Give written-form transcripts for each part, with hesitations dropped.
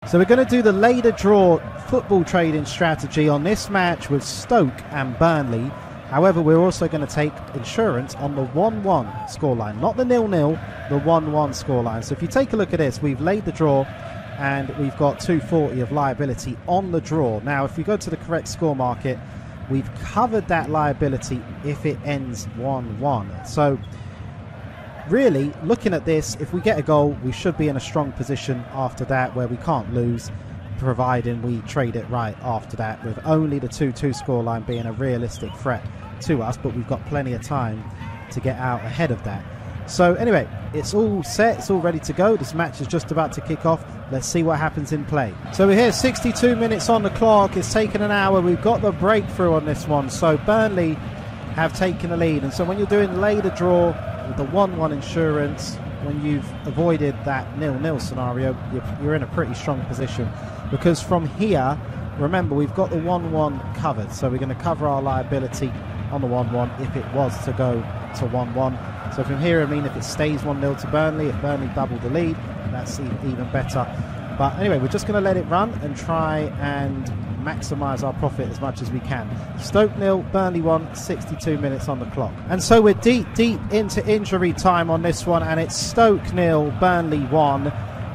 So we're going to do the later draw football trading strategy on this match with Stoke and Burnley. However, we're also going to take insurance on the 1-1 scoreline, not the 0-0, the 1-1 scoreline. So if you take a look at this, we've laid the draw and we've got 240 of liability on the draw. Now, if we go to the correct score market, we've covered that liability if it ends 1-1. So really, looking at this, if we get a goal, we should be in a strong position after that where we can't lose, providing we trade it right after that, with only the 2-2 scoreline being a realistic threat to us, but we've got plenty of time to get out ahead of that. So anyway, it's all set, it's all ready to go. This match is just about to kick off. Let's see what happens in play. So we're here, 62 minutes on the clock. It's taken an hour. We've got the breakthrough on this one. So Burnley have taken the lead, and so when you're doing later draw with the 1-1 insurance, when you've avoided that 0-0 scenario, you're in a pretty strong position, because from here, remember, we've got the 1-1 covered, so we're going to cover our liability on the 1-1 if it was to go to 1-1. So from here, I mean, if it stays 1-0 to Burnley, if Burnley double the lead, that's even better. But anyway, we're just going to let it run and try and maximise our profit as much as we can. Stoke 0, Burnley 1, 62 minutes on the clock. And so we're deep into injury time on this one, and it's Stoke 0, Burnley 1.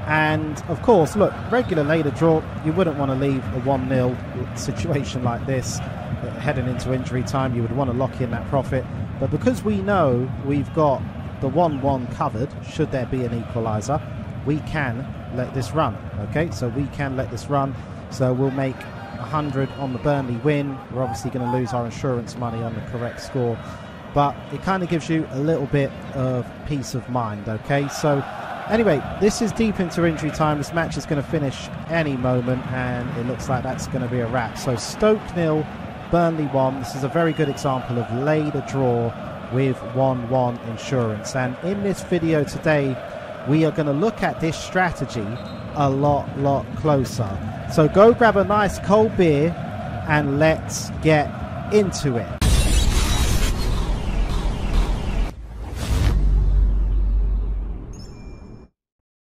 And of course, look, regular later draw, you wouldn't want to leave a 1-0 situation like this heading into injury time. You would want to lock in that profit. But because we know we've got the 1-1 covered, should there be an equaliser, we can let this run. Okay, so we can let this run. So we'll make 100 on the Burnley win. We're obviously going to lose our insurance money on the correct score, but it kind of gives you a little bit of peace of mind. Okay, so anyway, this is deep into injury time. This match is going to finish any moment, and it looks like that's going to be a wrap. So Stoke 0, Burnley 1. This is a very good example of later draw with 1-1 insurance. And in this video today, we are going to look at this strategy a lot closer. So go grab a nice cold beer and let's get into it.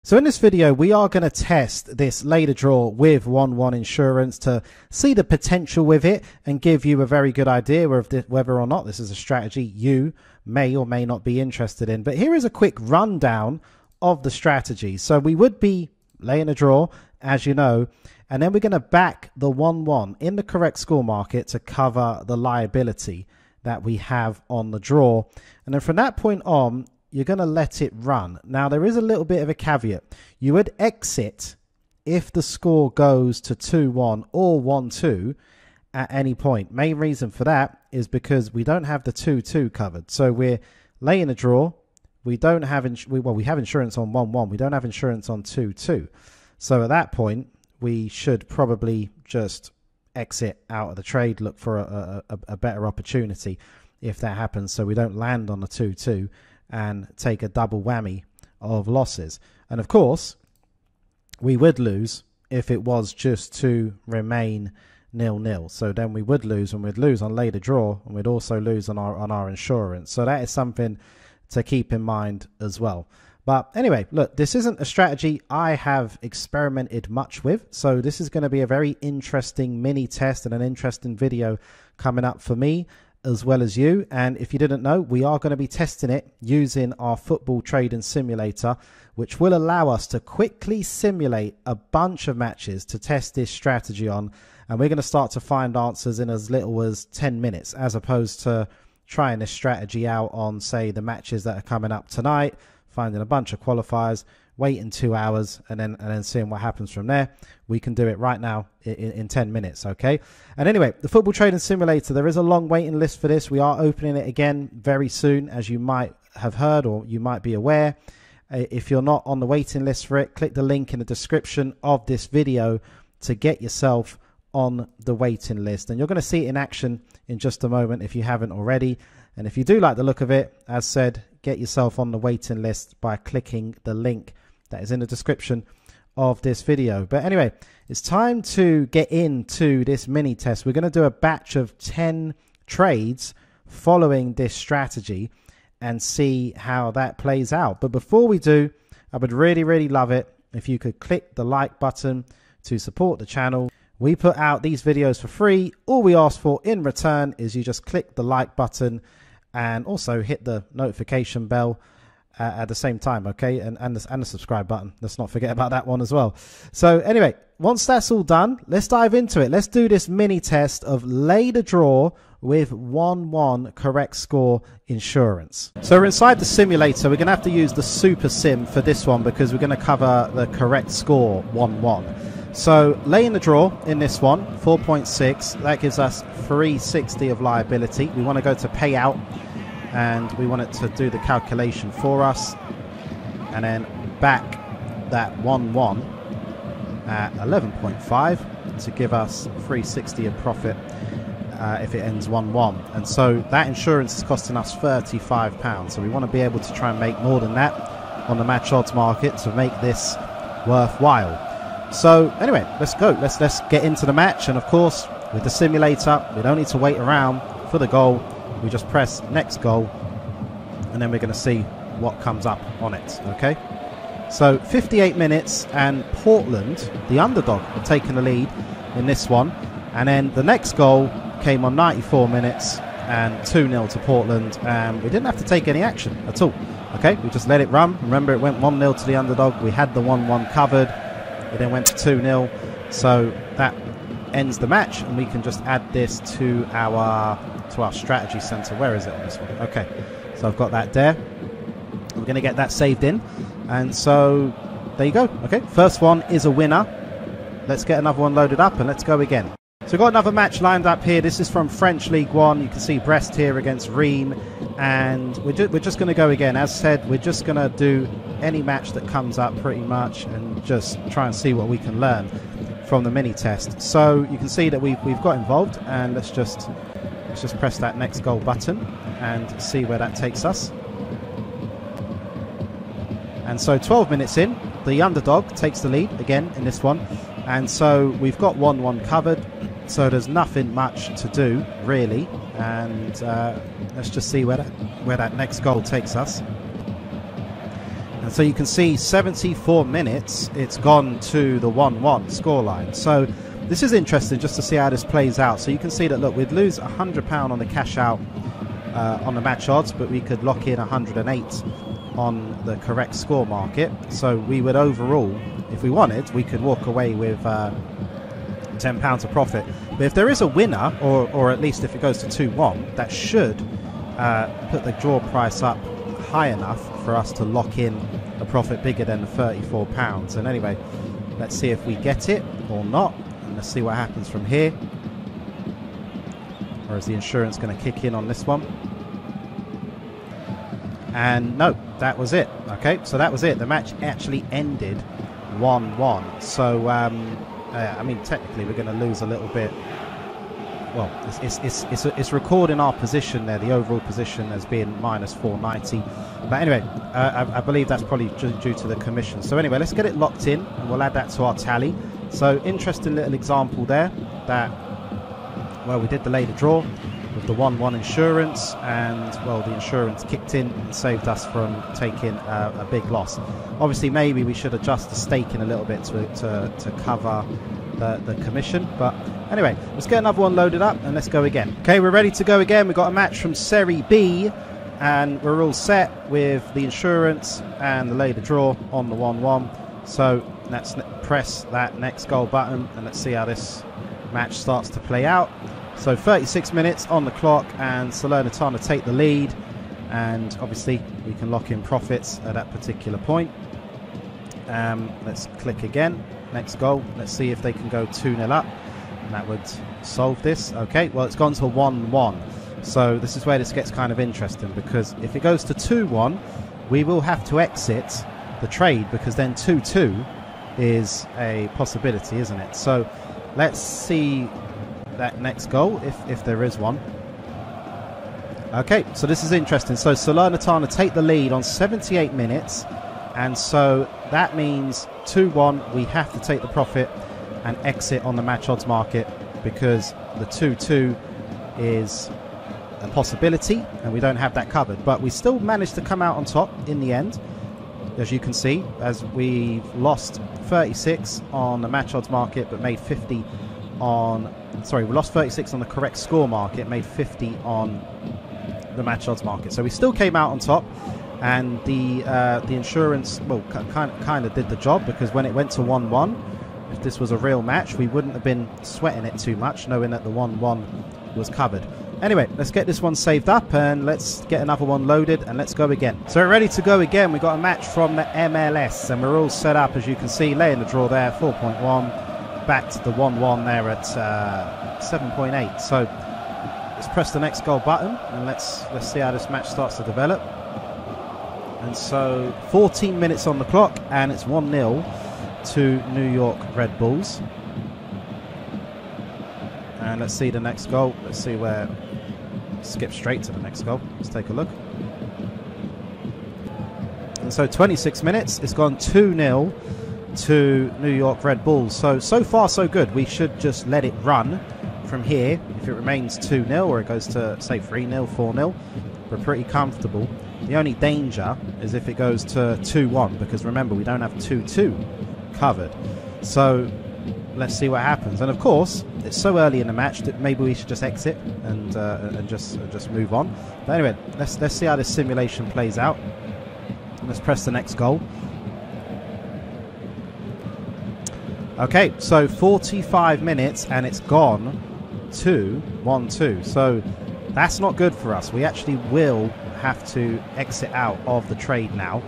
So in this video, we are going to test this later draw with 1-1 insurance to see the potential with it and give you a very good idea of whether or not this is a strategy you may or may not be interested in. But here is a quick rundown of the strategy. So we would be laying a draw, as you know, and then we're going to back the 1-1 in the correct score market to cover the liability that we have on the draw. And then from that point on, you're going to let it run. Now, there is a little bit of a caveat. You would exit if the score goes to 2-1 or 1-2 at any point. Main reason for that is because we don't have the 2-2 covered. So we're laying a draw. We don't have, we have insurance on 1-1. We don't have insurance on 2-2. So at that point, we should probably just exit out of the trade, look for a better opportunity if that happens, so we don't land on the 2-2 and take a double whammy of losses. And of course, we would lose if it was just to remain 0-0. So then we would lose, and we'd lose on later draw, and we'd also lose on our insurance. So that is something to keep in mind as well. But anyway, look, this isn't a strategy I have experimented much with. So this is going to be a very interesting mini test and an interesting video coming up for me as well as you. And if you didn't know, we are going to be testing it using our football trading simulator, which will allow us to quickly simulate a bunch of matches to test this strategy on. And we're going to start to find answers in as little as 10 minutes, as opposed to trying this strategy out on, say, the matches that are coming up tonight, finding a bunch of qualifiers, waiting 2 hours, and then seeing what happens from there. We can do it right now in 10 minutes, okay? And anyway, the Football Trading Simulator, there is a long waiting list for this. We are opening it again very soon, as you might have heard or you might be aware. If you're not on the waiting list for it, click the link in the description of this video to get yourself on the waiting list. And you're going to see it in action in just a moment if you haven't already. And if you do like the look of it, as said, get yourself on the waiting list by clicking the link that is in the description of this video. But anyway, it's time to get into this mini test. We're going to do a batch of 10 trades following this strategy and see how that plays out. But before we do, I would really love it if you could click the like button, to support the channel. We put out these videos for free. All we ask for in return is you just click the like button and also hit the notification bell at the same time, okay? And the subscribe button. Let's not forget about that one as well. So anyway, once that's all done, let's dive into it. Let's do this mini test of lay the draw with 1-1 correct score insurance. So we're inside the simulator. We're going to have to use the super sim for this one because we're going to cover the correct score 1-1. So laying the draw in this one, 4.6, that gives us 360 of liability. We want to go to payout and we want it to do the calculation for us and then back that 1-1 at 11.5 to give us 360 of profit if it ends 1-1. And so that insurance is costing us £35. So we want to be able to try and make more than that on the match odds market to make this worthwhile. So anyway, let's go. Let's get into the match. And of course, with the simulator, we don't need to wait around for the goal. We just press next goal and then we're going to see what comes up on it. Okay, so 58 minutes and Portland, the underdog, have taken the lead in this one. And then the next goal came on 94 minutes and 2-0 to Portland, and we didn't have to take any action at all. Okay, we just let it run. Remember, it went 1-0 to the underdog. We had the 1-1 covered. It then went to 2-0. So that ends the match, and we can just add this to our strategy center. Where is it on this one? Okay, so I've got that there. We're going to get that saved in, and so there you go. Okay, first one is a winner. Let's get another one loaded up and let's go again. So we've got another match lined up here. This is from French League One. You can see Brest here against Reims, and we're just going to go again. As said, we're just going to do any match that comes up pretty much and just try and see what we can learn from the mini test. So you can see that we've got involved, and let's just press that next goal button and see where that takes us. And so 12 minutes in, the underdog takes the lead again in this one, and so we've got 1-1 covered, so there's nothing much to do really. And let's just see where that next goal takes us. And so you can see 74 minutes it's gone to the 1-1 scoreline. So this is interesting just to see how this plays out. So you can see that, look, we'd lose £100 on the cash out on the match odds, but we could lock in 108 on the correct score market. So we would overall, if we wanted, we could walk away with £10 of profit. But if there is a winner, or at least if it goes to 2-1, that should put the draw price up high enough for us to lock in a profit bigger than the £34. And anyway, let's see if we get it or not, and let's see what happens from here. Or is the insurance going to kick in on this one? And no, that was it. Okay, so that was it. The match actually ended 1-1. So I mean, technically we're going to lose a little bit. Well, it's recording our position there, the overall position, as being minus 490. But anyway, I believe that's probably due to the commission. So anyway, let's get it locked in and we'll add that to our tally. So interesting little example there that, well, we did delay the draw with the 1-1 insurance, and well, the insurance kicked in and saved us from taking a big loss. Obviously, maybe we should adjust the staking a little bit to cover the commission, but anyway, let's get another one loaded up and let's go again. Okay, we're ready to go again. We've got a match from Serie B, and we're all set with the insurance and the lay the draw on the 1-1. So let's press that next goal button and let's see how this match starts to play out. So 36 minutes on the clock, and Salernitana take the lead, and obviously we can lock in profits at that particular point. Let's click again, next goal. Let's see if they can go 2-0 up, and that would solve this. Okay, well, it's gone to 1-1. So this is where this gets kind of interesting, because if it goes to 2-1, we will have to exit the trade, because then 2-2 is a possibility, isn't it? So let's see that next goal, if there is one. Okay, so this is interesting. So Salernitana take the lead on 78 minutes, and so that means 2-1, we have to take the profit and exit on the match odds market, because the 2-2 is a possibility and we don't have that covered. But we still managed to come out on top in the end. as you can see, as we've lost 36 on the match odds market, but made 50 on... Sorry, we lost 36 on the correct score market, made 50 on the match odds market. So we still came out on top, and the insurance, well, kind of did the job, because when it went to 1-1, if this was a real match, we wouldn't have been sweating it too much, knowing that the 1-1 was covered. Anyway, let's get this one saved up and let's get another one loaded and let's go again. So we're ready to go again. We've got a match from the MLS and we're all set up, as you can see, laying the draw there, 4.1, back to the 1-1 there at 7.8. So let's press the next goal button and let's see how this match starts to develop. And so 14 minutes on the clock and it's 1-0 to New York Red Bulls. And let's see the next goal. Let's see where... Skip straight to the next goal. Let's take a look. And so 26 minutes. It's gone 2-0 to New York Red Bulls. So far so good. We should just let it run from here. If it remains 2-0 or it goes to, say, 3-0, 4-0, we're pretty comfortable. The only danger is if it goes to 2-1, because remember, we don't have 2-2 covered. So let's see what happens. And of course, it's so early in the match that maybe we should just exit and just move on. But anyway, let's see how this simulation plays out. Let's press the next goal. Okay, so 45 minutes and it's gone to 1-2. So that's not good for us. We actually will have to exit out of the trade now,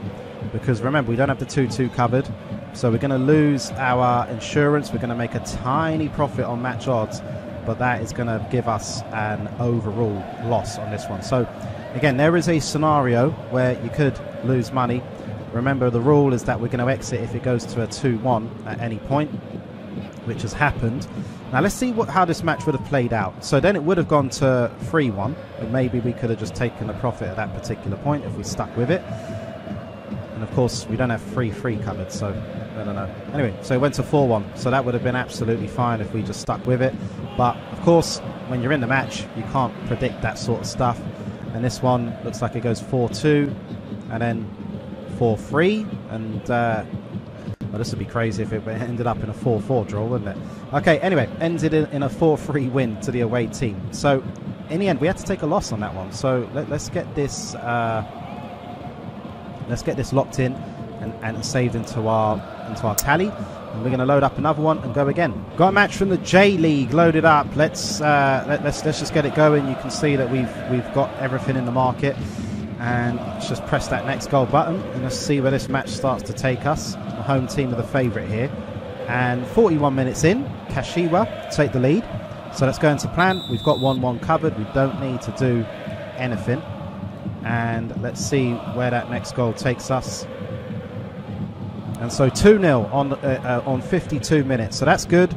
because remember, we don't have the 2-2 covered. So we're going to lose our insurance. We're going to make a tiny profit on match odds, but that is going to give us an overall loss on this one. So again, there is a scenario where you could lose money. Remember, the rule is that we're going to exit if it goes to a 2-1 at any point, which has happened. Now let's see how this match would have played out. So then it would have gone to 3-1, but maybe we could have just taken a profit at that particular point if we stuck with it. And of course, we don't have 3-3 covered, so I don't know. Anyway, so it went to 4-1. So that would have been absolutely fine if we just stuck with it. But of course, when you're in the match, you can't predict that sort of stuff. And this one looks like it goes 4-2 and then 4-3. And well, this would be crazy if it ended up in a 4-4 draw, wouldn't it? Okay, anyway, ended in a 4-3 win to the away team. So in the end, we had to take a loss on that one. So let's get this... Let's get this locked in and saved into our tally. And we're going to load up another one and go again. Got a match from the J League loaded up. Let's just get it going. You can see that we've got everything in the market. And let's just press that next goal button and let's see where this match starts to take us. The home team are the favourite here. And 41 minutes in, Kashiwa take the lead. So let's go into plan. We've got 1-1 covered. We don't need to do anything. And let's see where that next goal takes us. And so 2-0 on 52 minutes. So that's good.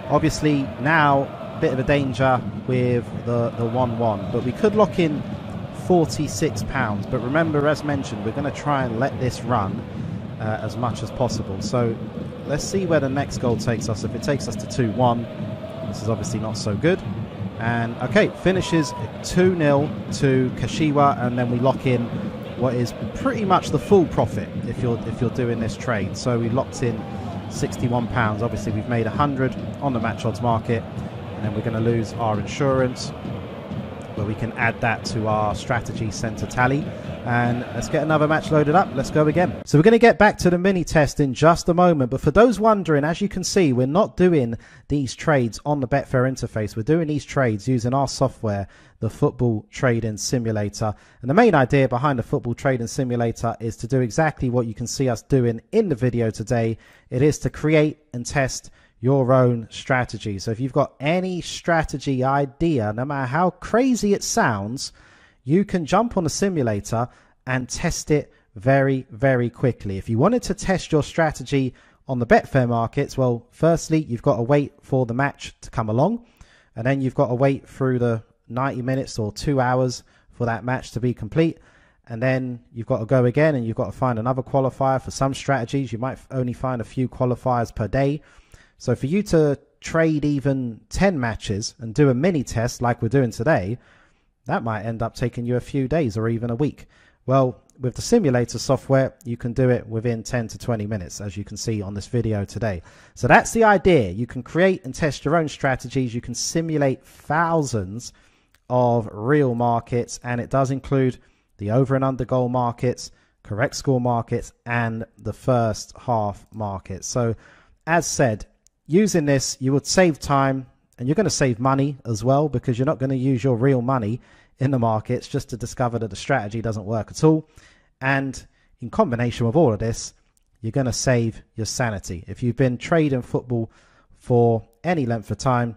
Obviously now a bit of a danger with the 1-1. But we could lock in £46. But remember, as mentioned, we're going to try and let this run as much as possible. So let's see where the next goal takes us. If it takes us to 2-1, this is obviously not so good. And okay, finishes 2-0 to Kashiwa, and then we lock in what is pretty much the full profit if you're doing this trade. So we locked in £61. Obviously, we've made 100 on the match odds market, and then we're going to lose our insurance, but we can add that to our strategy center tally. And let's get another match loaded up. Let's go again. So we're going to get back to the mini test in just a moment. But for those wondering, as you can see, we're not doing these trades on the Betfair interface. We're doing these trades using our software, the Football Trading Simulator. And the main idea behind the Football Trading Simulator is to do exactly what you can see us doing in the video today. It is to create and test your own strategy. So if you've got any strategy idea, no matter how crazy it sounds, you can jump on the simulator and test it very, very quickly. If you wanted to test your strategy on the Betfair markets, well, firstly, you've got to wait for the match to come along, and then you've got to wait through the 90 minutes or 2 hours for that match to be complete. And then you've got to go again and you've got to find another qualifier. For some strategies, you might only find a few qualifiers per day. So for you to trade even 10 matches and do a mini test like we're doing today, that might end up taking you a few days or even a week. Well, with the simulator software, you can do it within 10 to 20 minutes, as you can see on this video today. So that's the idea. You can create and test your own strategies. You can simulate thousands of real markets, and it does include the over and under goal markets, correct score markets, and the first half markets. So as said, using this, you would save time, and you're going to save money as well, because you're not going to use your real money in the markets just to discover that the strategy doesn't work at all. And in combination with all of this, you're going to save your sanity. If you've been trading football for any length of time,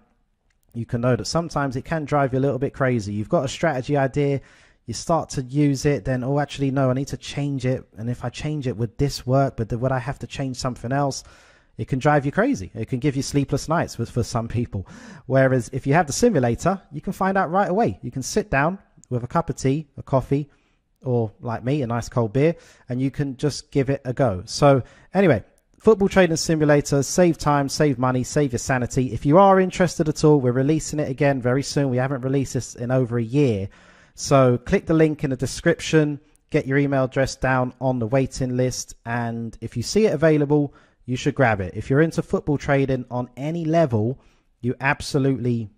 you can know that sometimes it can drive you a little bit crazy. You've got a strategy idea, you start to use it, then, oh, actually, no, I need to change it. And if I change it, would this work? But would I have to change something else? It can drive you crazy. It can give you sleepless nights for some people. Whereas if you have the simulator, you can find out right away. You can sit down with a cup of tea, a coffee, or like me, a nice cold beer, and you can just give it a go. So anyway, Football Trading Simulator, save time, save money, save your sanity. If you are interested at all, we're releasing it again very soon. We haven't released this in over a year. So click the link in the description, get your email address down on the waiting list, and if you see it available, you should grab it. If you're into football trading on any level, you absolutely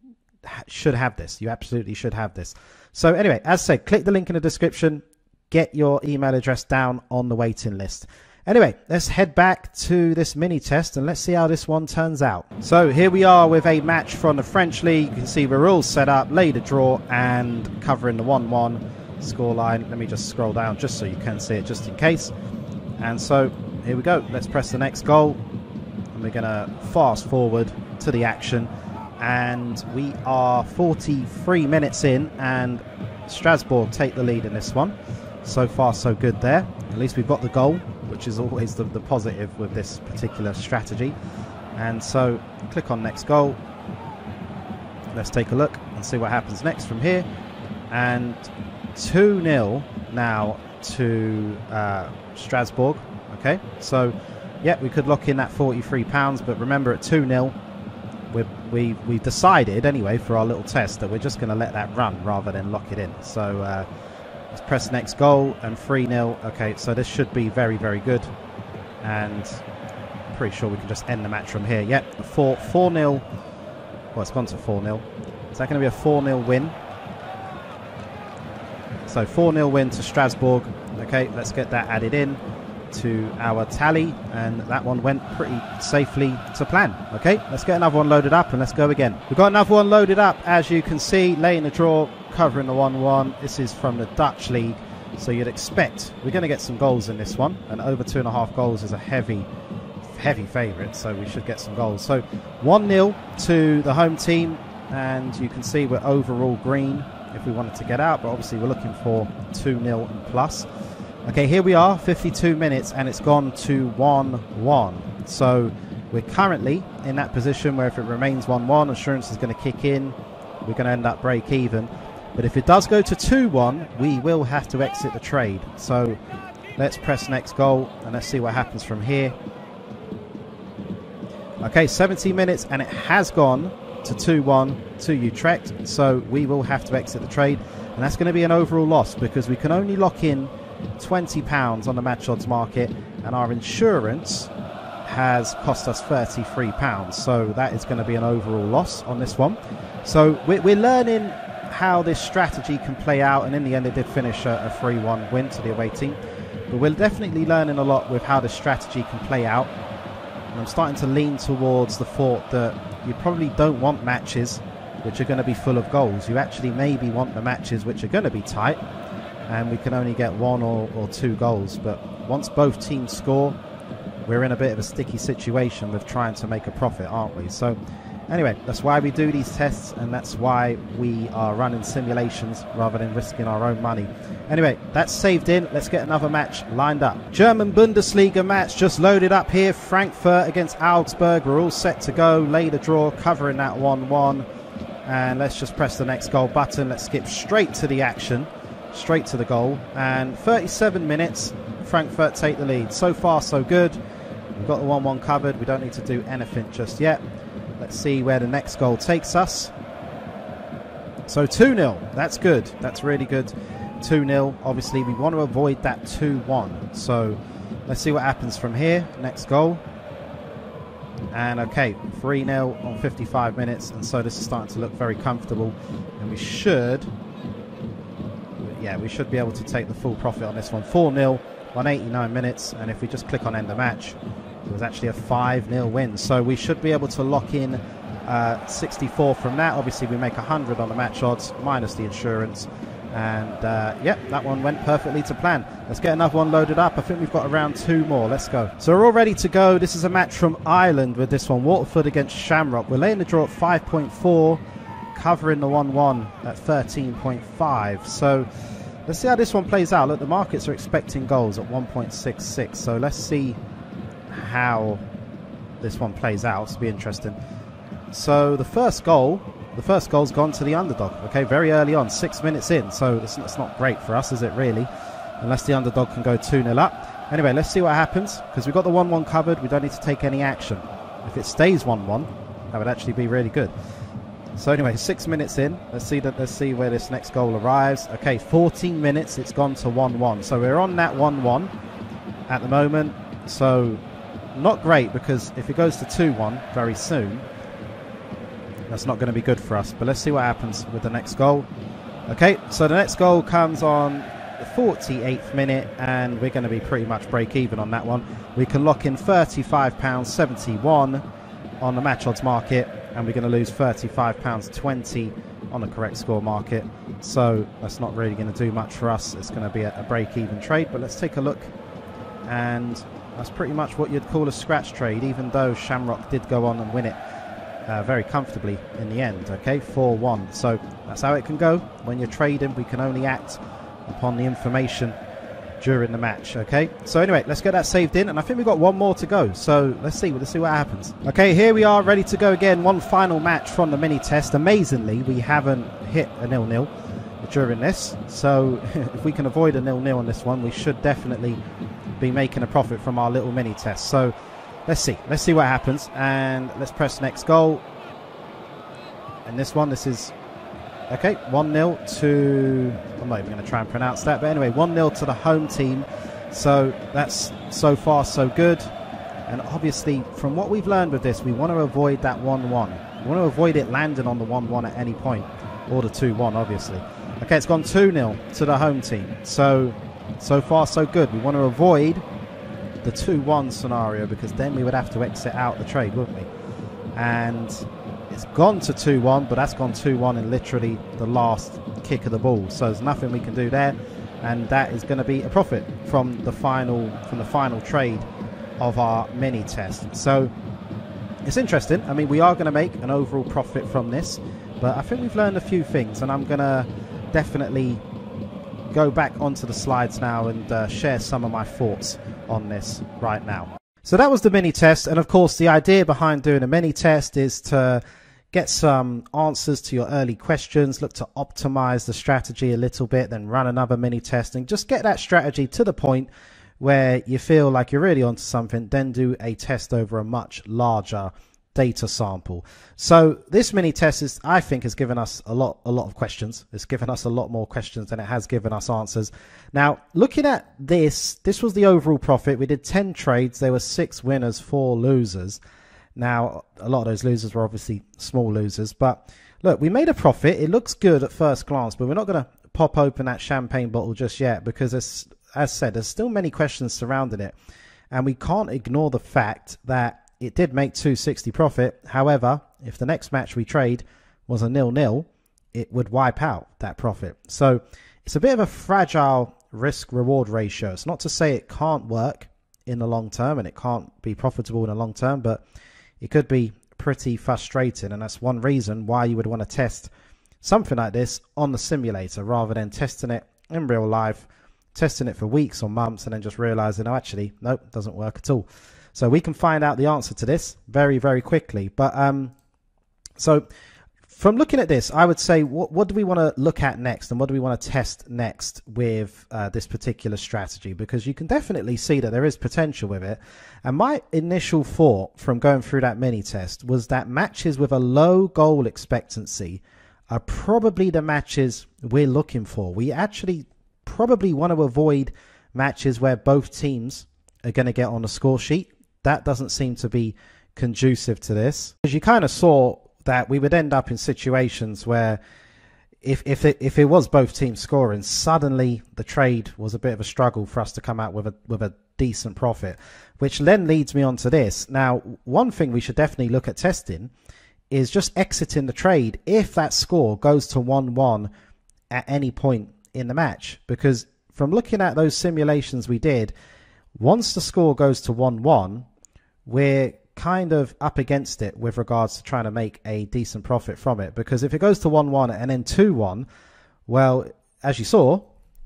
should have this. You absolutely should have this. So anyway, as said, click the link in the description, get your email address down on the waiting list. Anyway, let's head back to this mini test and let's see how this one turns out. So here we are with a match from the French League. You can see we're all set up, laid a draw and covering the 1-1 scoreline. Let me just scroll down just so you can see it just in case. And so here we go. Let's press the next goal. And we're going to fast forward to the action. And we are 43 minutes in and Strasbourg take the lead in this one. So far so good there. At least we've got the goal, which is always the positive with this particular strategy. And so click on next goal. Let's take a look and see what happens next from here. And 2-0 now to Strasbourg. Okay, so yeah, we could lock in that £43, but remember at 2-0 we've decided anyway for our little test that we're just going to let that run rather than lock it in. So let's press next goal and 3-0. Okay, so this should be very, very good, and pretty sure we can just end the match from here. Yep, 4-0. Well, it's gone to 4-0. Is that going to be a 4-0 win? So 4-0 win to Strasbourg. Okay, let's get that added in to our tally, and that one went pretty safely to plan. Okay, let's get another one loaded up and let's go again. We've got another one loaded up, as you can see, laying a draw, covering the 1-1. This is from the Dutch league, so you'd expect we're going to get some goals in this one, and over 2.5 goals is a heavy favourite, so we should get some goals. So 1-0 to the home team, and you can see we're overall green if we wanted to get out, but obviously we're looking for 2-0 and plus. Okay, here we are, 52 minutes, and it's gone to 1-1. So we're currently in that position where if it remains 1-1, Assurance is going to kick in. We're going to end up break even. But if it does go to 2-1, we will have to exit the trade. So let's press next goal, and let's see what happens from here. Okay, 70 minutes, and it has gone to 2-1 to Utrecht. So we will have to exit the trade, and that's going to be an overall loss because we can only lock in £20 on the match odds market, and our insurance has cost us £33, so that is going to be an overall loss on this one. So we're learning how this strategy can play out, and in the end it did finish a 3-1 win to the away team, but we're definitely learning a lot with how the strategy can play out. And I'm starting to lean towards the thought that you probably don't want matches which are going to be full of goals. You actually maybe want the matches which are going to be tight and we can only get 1 or 2 goals. But once both teams score, we're in a bit of a sticky situation with trying to make a profit, aren't we? So anyway, that's why we do these tests, and that's why we are running simulations rather than risking our own money. Anyway, that's saved in. Let's get another match lined up. German Bundesliga match just loaded up here. Frankfurt against Augsburg. We're all set to go. Lay the draw, covering that 1-1. And let's just press the next goal button. Let's skip straight to the action, straight to the goal. And 37 minutes, Frankfurt take the lead. So far, so good. We've got the 1-1 covered. We don't need to do anything just yet. Let's see where the next goal takes us. So 2-0. That's good. That's really good. 2-0. Obviously, we want to avoid that 2-1. So let's see what happens from here. Next goal. And okay, 3-0 on 55 minutes. And so this is starting to look very comfortable. And we should be able to take the full profit on this one. 4-0 on 89 minutes. And if we just click on end the match, it was actually a 5-0 win. So we should be able to lock in 64 from that. Obviously, we make 100 on the match odds minus the insurance. And that one went perfectly to plan. Let's get another one loaded up. I think we've got around 2 more. Let's go. So we're all ready to go. This is a match from Ireland with this one. Waterford against Shamrock. We're laying the draw at 5.4, covering the 1-1 at 13.5. So let's see how this one plays out. Look, the markets are expecting goals at 1.66. So let's see how this one plays out. It's be interesting. So the first goal's gone to the underdog. Okay, very early on, 6 minutes in. So it's not great for us, is it really? Unless the underdog can go 2-0 up. Anyway, let's see what happens, because we've got the 1-1 covered. We don't need to take any action. If it stays 1-1, that would actually be really good. So anyway, 6 minutes in. Let's see where this next goal arrives. Okay, 14 minutes. It's gone to 1-1. So we're on that 1-1 at the moment. So not great, because if it goes to 2-1 very soon, that's not going to be good for us. But let's see what happens with the next goal. Okay, so the next goal comes on the 48th minute, and we're going to be pretty much break even on that one. We can lock in £35.71 on the match odds market, and we're going to lose £35.20 on the correct score market. So that's not really going to do much for us. It's going to be a break even trade. But let's take a look, and that's pretty much what you'd call a scratch trade, even though Shamrock did go on and win it very comfortably in the end. Okay, 4-1. So that's how it can go when you're trading. We can only act upon the information during the match. Okay, so anyway, let's get that saved in, and I think we've got one more to go. So let's see what happens. Okay, here we are, ready to go again. One final match from the mini test. Amazingly, we haven't hit a 0-0 during this, so if we can avoid a 0-0 on this one, we should definitely be making a profit from our little mini test. So let's see what happens, and let's press next goal. And this is okay, 1-0 to, I'm not even going to try and pronounce that, but anyway, 1-0 to the home team. So that's so far so good. And obviously, from what we've learned with this, we want to avoid that 1-1. We want to avoid it landing on the 1-1 at any point, or the 2-1 obviously. Okay, it's gone 2-0 to the home team. So far so good. We want to avoid the 2-1 scenario, because then we would have to exit out the trade, wouldn't we? And it's gone to 2-1, but that's gone 2-1 in literally the last kick of the ball. So there's nothing we can do there, and that is going to be a profit from the final trade of our mini test. So it's interesting. I mean, we are going to make an overall profit from this, but I think we've learned a few things, and I'm going to definitely go back onto the slides now and share some of my thoughts on this right now. So that was the mini test, and of course the idea behind doing a mini test is to get some answers to your early questions, look to optimize the strategy a little bit, then run another mini test and just get that strategy to the point where you feel like you're really onto something, then do a test over a much larger data sample. So this mini test is, I think, has given us a lot of questions. It's given us a lot more questions than it has given us answers. Now, looking at this was the overall profit. We did 10 trades. There were 6 winners, 4 losers. Now, a lot of those losers were obviously small losers, but look, we made a profit. It looks good at first glance, but we're not going to pop open that champagne bottle just yet, because as said, there's still many questions surrounding it, and we can't ignore the fact that it did make 260 profit. However, if the next match we trade was a 0-0, it would wipe out that profit. So it's a bit of a fragile risk-reward ratio. It's not to say it can't work in the long term and it can't be profitable in the long term, but it could be pretty frustrating. And that's one reason why you would want to test something like this on the simulator rather than testing it in real life, testing it for weeks or months and then just realizing, oh, actually, nope, doesn't work at all. So we can find out the answer to this very, very quickly. But so from looking at this, I would say, what do we want to look at next, and what do we want to test next with this particular strategy? Because you can definitely see that there is potential with it. And my initial thought from going through that mini test was that matches with a low goal expectancy are probably the matches we're looking for. We actually probably want to avoid matches where both teams are going to get on the score sheet. That doesn't seem to be conducive to this. As you kind of saw that we would end up in situations where if it was both teams scoring, suddenly the trade was a bit of a struggle for us to come out with a decent profit, which then leads me on to this. Now, one thing we should definitely look at testing is just exiting the trade if that score goes to 1-1 at any point in the match, because from looking at those simulations we did, once the score goes to 1-1, we're kind of up against it with regards to trying to make a decent profit from it. Because if it goes to 1-1 and then 2-1, well, as you saw,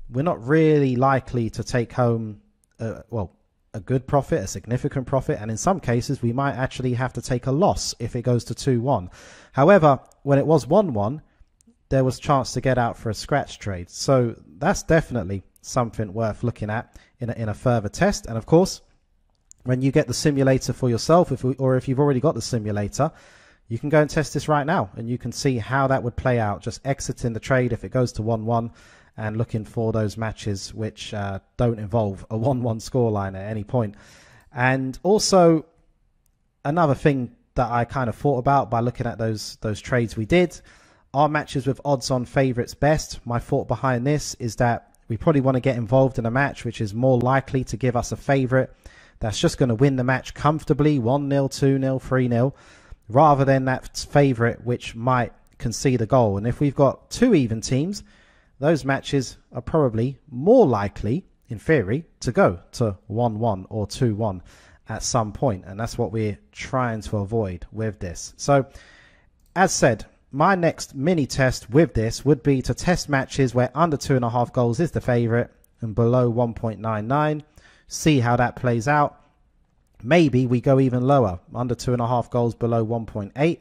we're not really likely to take home a good profit, a significant profit, and in some cases we might actually have to take a loss if it goes to 2-1. However, when it was 1-1, there was a chance to get out for a scratch trade. So that's definitely something worth looking at in a further test. And of course, when you get the simulator for yourself, if you've already got the simulator, you can go and test this right now and you can see how that would play out, just exiting the trade if it goes to 1-1 and looking for those matches which don't involve a 1-1 scoreline at any point. And also another thing that I kind of thought about by looking at those trades we did are matches with odds on favourites best. My thought behind this is that we probably want to get involved in a match which is more likely to give us a favourite that's just going to win the match comfortably, 1-0, 2-0, 3-0, rather than that favourite which might concede a goal. And if we've got two even teams, those matches are probably more likely, in theory, to go to 1-1 or 2-1 at some point. And that's what we're trying to avoid with this. So, as said, my next mini test with this would be to test matches where under 2.5 goals is the favourite and below 1.99. See how that plays out. Maybe we go even lower, under 2.5 goals, below 1.8.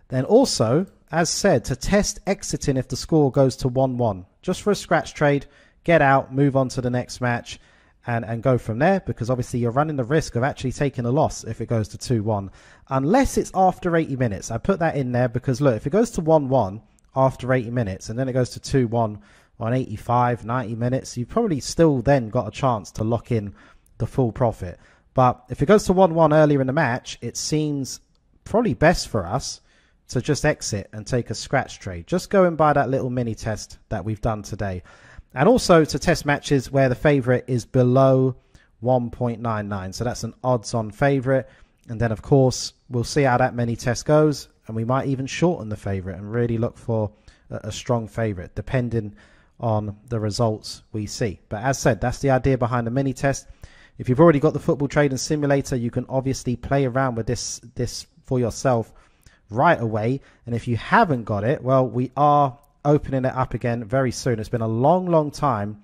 Then also, as said, to test exiting if the score goes to 1-1. Just for a scratch trade, get out, move on to the next match and go from there, because obviously you're running the risk of actually taking a loss if it goes to 2-1. Unless it's after 80 minutes. I put that in there because, look, if it goes to 1-1 after 80 minutes and then it goes to 2-1 on 85, 90 minutes, you've probably still then got a chance to lock in the full profit. But if it goes to 1-1 earlier in the match, it seems probably best for us to just exit and take a scratch trade. Just going by that little mini test that we've done today. And also to test matches where the favourite is below 1.99. So that's an odds-on favourite. And then, of course, we'll see how that mini test goes. And we might even shorten the favourite and really look for a strong favourite, depending on the results we see. But as said, that's the idea behind the mini test. If you've already got the football trading simulator, you can obviously play around with this for yourself right away. And if you haven't got it, well, we are opening it up again very soon. It's been a long time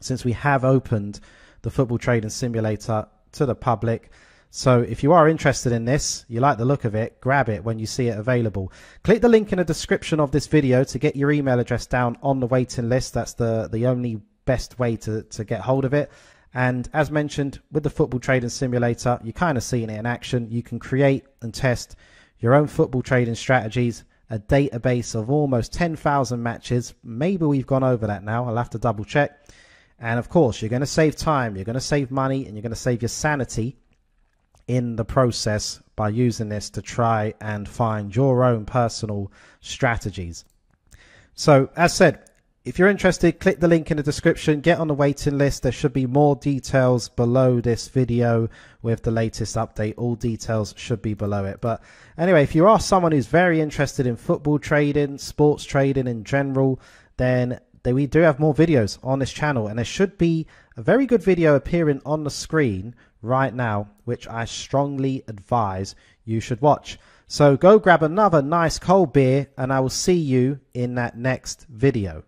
since we have opened the football trading simulator to the public. So if you are interested in this, you like the look of it, grab it when you see it available. Click the link in the description of this video to get your email address down on the waiting list. That's the only best way to get hold of it. And as mentioned, with the football trading simulator, you're kind of seeing it in action. You can create and test your own football trading strategies, a database of almost 10,000 matches. Maybe we've gone over that now. I'll have to double check. And of course, you're going to save time, you're going to save money, and you're going to save your sanity in the process by using this to try and find your own personal strategies. So, as said, if you're interested, click the link in the description, get on the waiting list. There should be more details below this video with the latest update. All details should be below it. But anyway, if you are someone who's very interested in football trading, sports trading in general, then we do have more videos on this channel. And there should be a very good video appearing on the screen right now, which I strongly advise you should watch. So go grab another nice cold beer and I will see you in that next video.